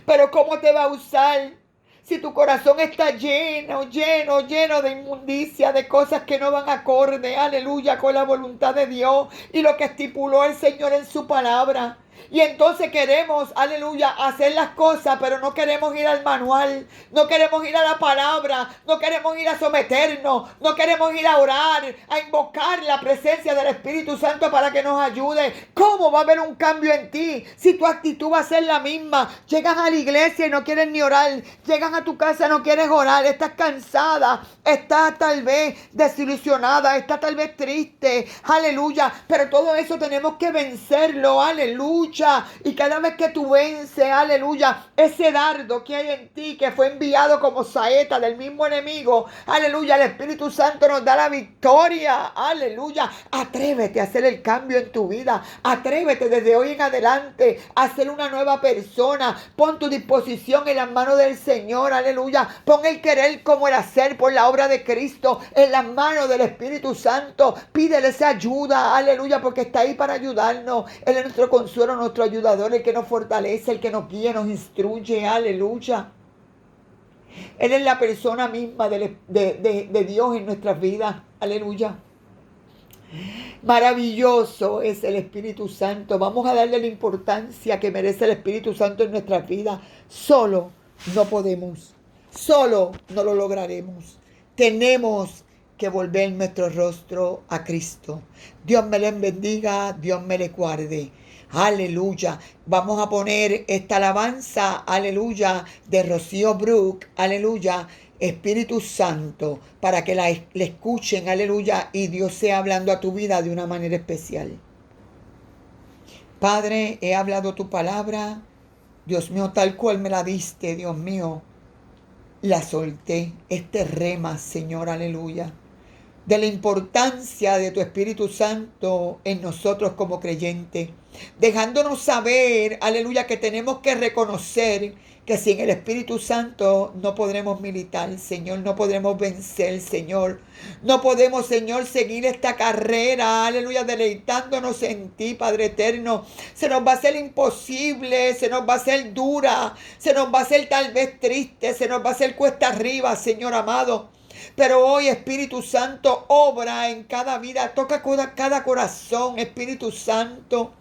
Pero ¿cómo te va a usar? Si tu corazón está lleno de inmundicia, de cosas que no van acorde, aleluya, con la voluntad de Dios y lo que estipuló el Señor en su palabra. Y entonces queremos, aleluya, hacer las cosas, pero no queremos ir al manual, no queremos ir a la palabra, no queremos ir a someternos, no queremos ir a orar, a invocar la presencia del Espíritu Santo para que nos ayude. ¿Cómo va a haber un cambio en ti si tu actitud va a ser la misma? Llegas a la iglesia y no quieres ni orar, llegas a tu casa y no quieres orar, estás cansada, estás tal vez desilusionada, estás tal vez triste, aleluya, pero todo eso tenemos que vencerlo, aleluya. Y cada vez que tú vences, aleluya, ese dardo que hay en ti, que fue enviado como saeta del mismo enemigo, aleluya, el Espíritu Santo nos da la victoria, aleluya. Atrévete a hacer el cambio en tu vida, atrévete desde hoy en adelante a ser una nueva persona. Pon tu disposición en las manos del Señor, aleluya. Pon el querer como el hacer por la obra de Cristo en las manos del Espíritu Santo. Pídele esa ayuda, aleluya, porque está ahí para ayudarnos. Él es nuestro consuelo, nuestro ayudador, el que nos fortalece, el que nos guía, nos instruye, aleluya. Él es la persona misma de Dios en nuestras vidas, aleluya. Maravilloso es el Espíritu Santo. Vamos a darle la importancia que merece el Espíritu Santo en nuestras vidas. Solo no podemos, solo no lo lograremos. Tenemos que volver nuestro rostro a Cristo. Dios me les bendiga, Dios me les guarde. Aleluya. Vamos a poner esta alabanza, aleluya, de Rocío Brook, aleluya, Espíritu Santo, para que la escuchen, aleluya, y Dios sea hablando a tu vida de una manera especial. Padre, he hablado tu palabra, Dios mío, tal cual me la diste, Dios mío, la solté, este rema, Señor, aleluya, de la importancia de tu Espíritu Santo en nosotros como creyentes, dejándonos saber, aleluya, que tenemos que reconocer que sin el Espíritu Santo no podremos militar, Señor, no podremos vencer, Señor. No podemos, Señor, seguir esta carrera, aleluya, deleitándonos en ti, Padre eterno. Se nos va a hacer imposible, se nos va a hacer dura, se nos va a hacer tal vez triste, se nos va a hacer cuesta arriba, Señor amado. Pero hoy, Espíritu Santo, obra en cada vida, toca cada corazón, Espíritu Santo.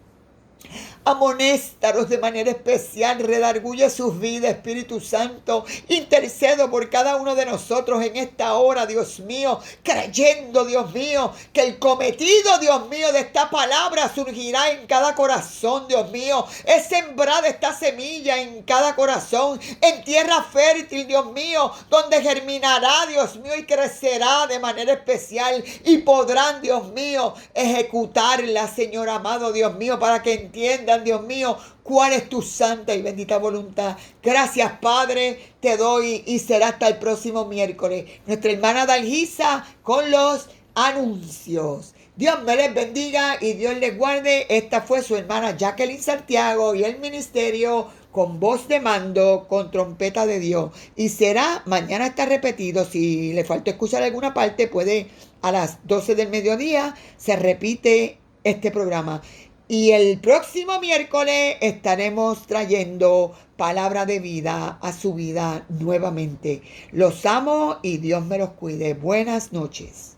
Amonéstalos de manera especial, redarguye sus vidas, Espíritu Santo. Intercedo por cada uno de nosotros en esta hora, Dios mío, creyendo, Dios mío, que el cometido, Dios mío, de esta palabra surgirá en cada corazón, Dios mío. Es sembrada esta semilla en cada corazón, en tierra fértil, Dios mío, donde germinará, Dios mío, y crecerá de manera especial y podrán, Dios mío, ejecutarla, Señor amado, Dios mío, para que entiendan, Dios mío, cuál es tu santa y bendita voluntad. Gracias, Padre, te doy y será hasta el próximo miércoles. Nuestra hermana Dalgisa con los anuncios. Dios me les bendiga y Dios les guarde. Esta fue su hermana Jacqueline Santiago y el ministerio con voz de mando, con trompeta de Dios. Y será, mañana está repetido. Si le falta escuchar alguna parte, puede a las 12 del mediodía, se repite este programa. Y el próximo miércoles estaremos trayendo palabra de vida a su vida nuevamente. Los amo y Dios me los cuide. Buenas noches.